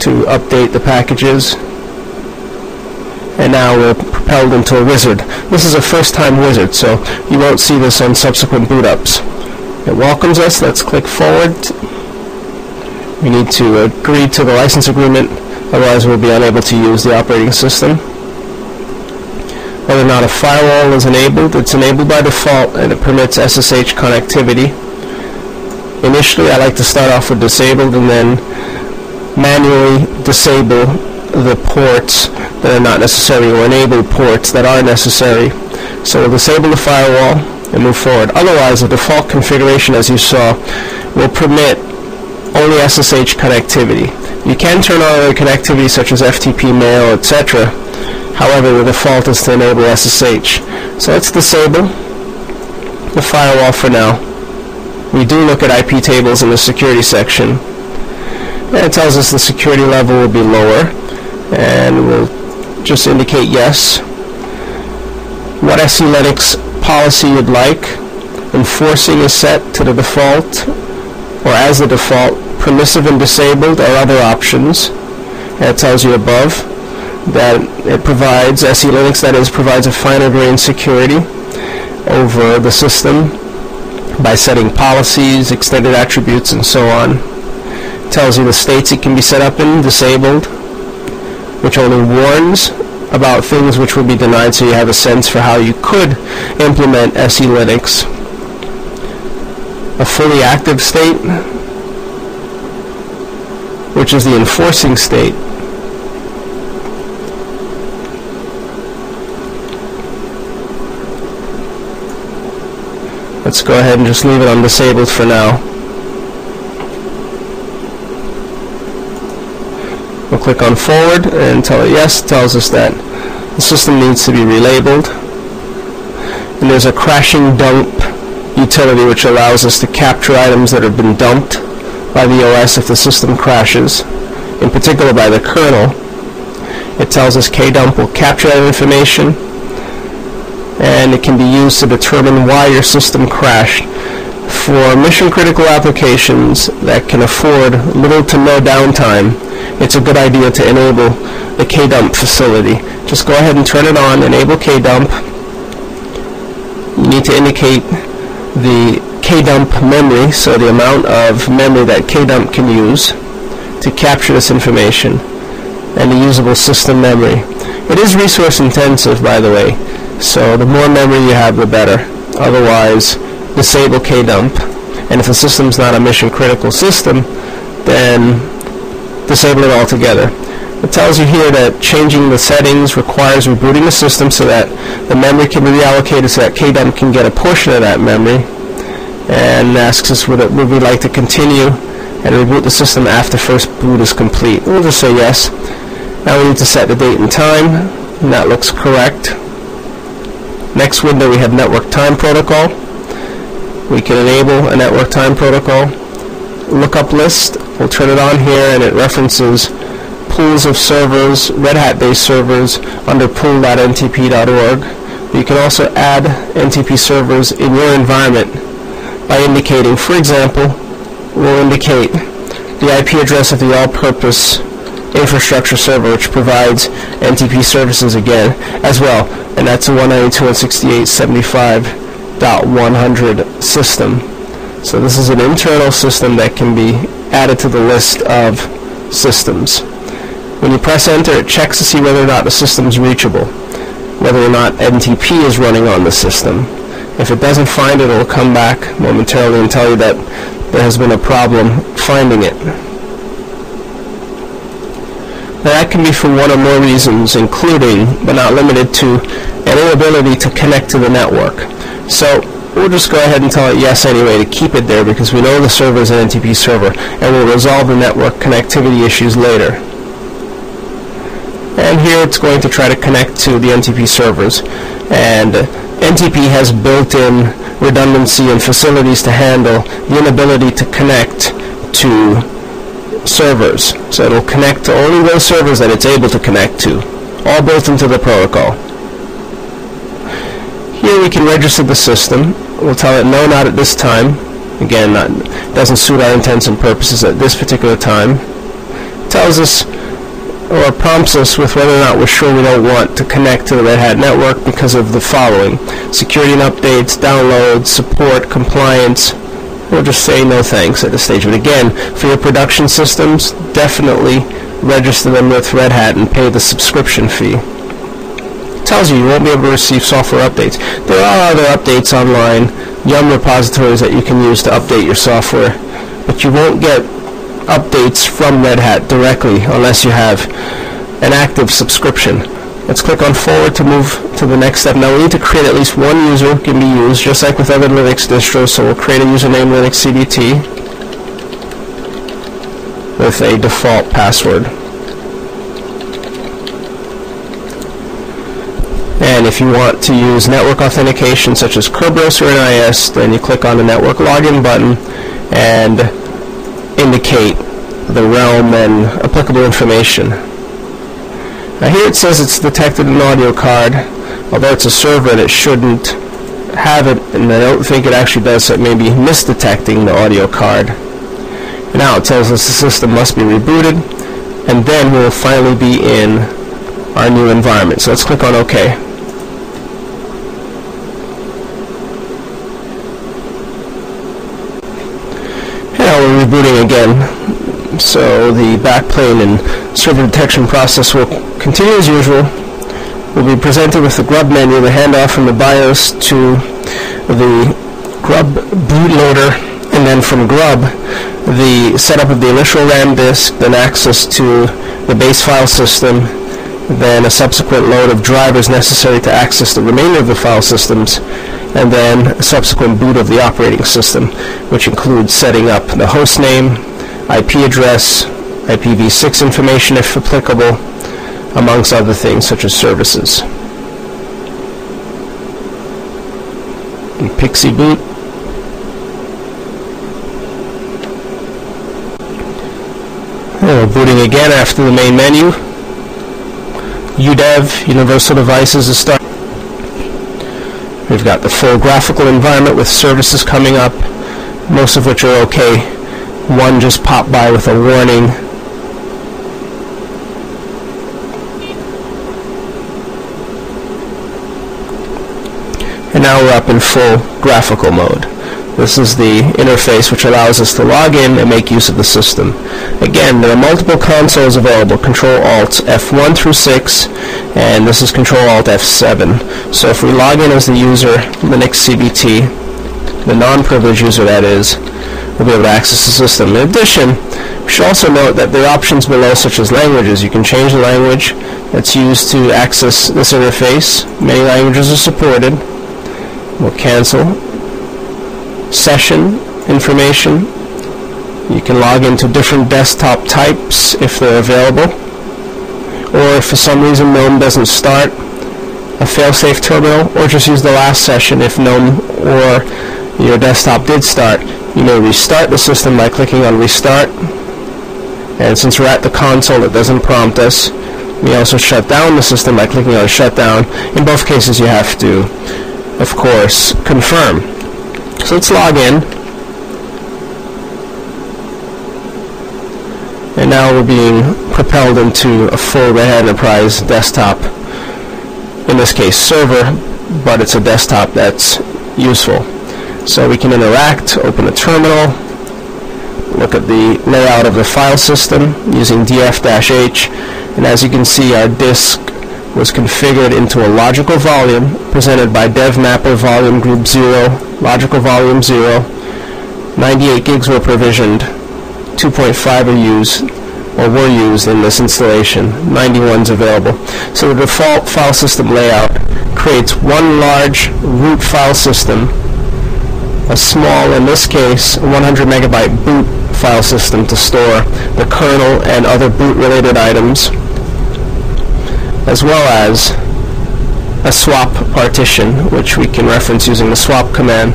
to update the packages. And now we're propelled into a wizard. This is a first-time wizard, so you won't see this on subsequent boot-ups. It welcomes us. Let's click forward. We need to agree to the license agreement, otherwise we'll be unable to use the operating system. Whether or not a firewall is enabled, it's enabled by default and it permits SSH connectivity. Initially, I like to start off with disabled and then manually disable the ports that are not necessary or enable ports that are necessary. So we'll disable the firewall and move forward. Otherwise, the default configuration, as you saw, will permit only SSH connectivity. You can turn on other connectivity such as FTP mail, etc. However, the default is to enable SSH. So let's disable the firewall for now. We do look at IP tables in the security section. And it tells us the security level will be lower. And we'll just indicate yes. What SE Linux policy you'd like. Enforcing is set to the default or as the default. Permissive and disabled are other options. And it tells you above that it provides, SE Linux that is, provides a finer grained security over the system by setting policies, extended attributes, and so on. It tells you the states it can be set up in, disabled, which only warns about things which will be denied, so you have a sense for how you could implement SE Linux. A fully active state, which is the enforcing state. Let's go ahead and just leave it on disabled for now. We'll click on forward and tell it yes. It tells us that the system needs to be relabeled. And there's a crashing dump utility which allows us to capture items that have been dumped by the OS if the system crashes, in particular by the kernel. It tells us kdump will capture that information, and it can be used to determine why your system crashed. For mission-critical applications that can afford little to no downtime, it's a good idea to enable the kdump facility. Just go ahead and turn it on, enable kdump. You need to indicate the kdump memory, so the amount of memory that kdump can use to capture this information, and the usable system memory. It is resource intensive, by the way, so the more memory you have, the better. Otherwise, disable kdump, and if the system's not a mission critical system, then disable it altogether. It tells you here that changing the settings requires rebooting the system so that the memory can be reallocated so that kdump can get a portion of that memory, and asks us would we like to continue and reboot the system after first boot is complete. We'll just say yes. Now we need to set the date and time, and that looks correct. Next window we have network time protocol. We can enable a network time protocol. Lookup list, we'll turn it on here, and it references pools of servers, Red Hat based servers, under pool.ntp.org. You can also add NTP servers in your environment by indicating, for example, we'll indicate the IP address of the all-purpose infrastructure server, which provides NTP services again as well, and that's a 192.168.75.100 system. So this is an internal system that can be added to the list of systems. When you press enter, it checks to see whether or not the system is reachable, whether or not NTP is running on the system. If it doesn't find it, it will come back momentarily and tell you that there has been a problem finding it. Now that can be for one or more reasons, including, but not limited to, an inability to connect to the network. So we'll just go ahead and tell it yes anyway to keep it there, because we know the server is an NTP server, and we'll resolve the network connectivity issues later. And here it's going to try to connect to the NTP servers, and NTP has built-in redundancy and facilities to handle the inability to connect to servers. So it will connect to only those servers that it's able to connect to, all built into the protocol. Here we can register the system. We'll tell it no, not at this time. Again, doesn't suit our intents and purposes at this particular time. tells us or prompts us with whether or not we're sure we don't want to connect to the Red Hat network because of the following: security and updates, downloads, support, compliance. We'll just say no thanks at this stage. But again, for your production systems, definitely register them with Red Hat and pay the subscription fee. It tells you won't be able to receive software updates. There are other updates online, Yum repositories that you can use to update your software, but you won't get updates from Red Hat directly unless you have an active subscription. Let's click on forward to move to the next step. Now we need to create at least one user can be used, just like with other Linux distros. So we'll create a username Linux CDT with a default password. And if you want to use network authentication such as Kerberos or NIS, then you click on the network login button and indicate the realm and applicable information. Now here it says it's detected an audio card, although it's a server that shouldn't have it, and I don't think it actually does, so it may be misdetecting the audio card. And now it tells us the system must be rebooted, and then we'll finally be in our new environment. So let's click on OK. Now we're rebooting again. So the backplane and server detection process will continue as usual. We'll be presented with the grub menu, the handoff from the BIOS to the grub bootloader, and then from grub, the setup of the initial RAM disk, then access to the base file system, then a subsequent load of drivers necessary to access the remainder of the file systems, and then a subsequent boot of the operating system, which includes setting up the host name, IP address, IPv6 information if applicable, amongst other things such as services. And Pixie boot. And we're booting again after the main menu. UDEV, Universal Devices, is starting. We've got the full graphical environment with services coming up, most of which are okay. One just popped by with a warning. And now we're up in full graphical mode. This is the interface which allows us to log in and make use of the system. Again, there are multiple consoles available, Control-Alt F1 through 6, and this is Control-Alt F7. So if we log in as the user, Linux CBT, the non-privileged user that is, we'll be able to access the system. In addition, we should also note that there are options below such as languages. You can change the language that's used to access this interface. Many languages are supported. We'll cancel. Session information. You can log into different desktop types if they're available. Or if for some reason GNOME doesn't start, a failsafe terminal, or just use the last session if GNOME or your desktop did start. You may restart the system by clicking on Restart. And since we're at the console, it doesn't prompt us. We also shut down the system by clicking on Shutdown. In both cases, you have to, of course, confirm. So let's log in. And now we're being propelled into a full Red Hat Enterprise desktop. In this case, server, but it's a desktop that's useful. So we can interact, open a terminal, look at the layout of the file system using df-h, and as you can see, our disk was configured into a logical volume presented by devmapper volume group 0, logical volume 0. 98 gigs were provisioned, 2.5 are used, or were used in this installation, 91's available. So the default file system layout creates one large root file system, a small, in this case, 100 megabyte boot file system to store the kernel and other boot related items, as well as a swap partition, which we can reference using the swap command,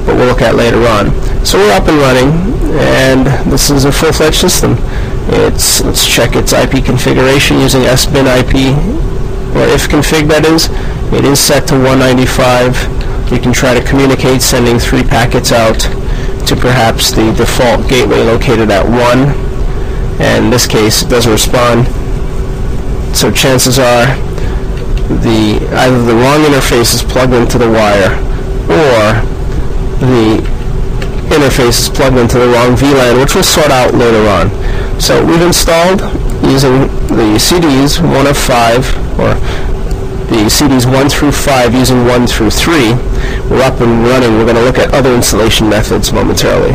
but we'll look at later on. So we're up and running, and this is a full-fledged system. Let's check its IP configuration using sbin IP, or ifconfig that is. It is set to 195. We can try to communicate sending 3 packets out to perhaps the default gateway located at 1. and in this case it doesn't respond. So chances are either the wrong interface is plugged into the wire, or the interface is plugged into the wrong VLAN, which we'll sort out later on. So we've installed using the CDs 1 of 5, or the CDs 1 through 5 using 1 through 3. We're up and running. We're going to look at other installation methods momentarily.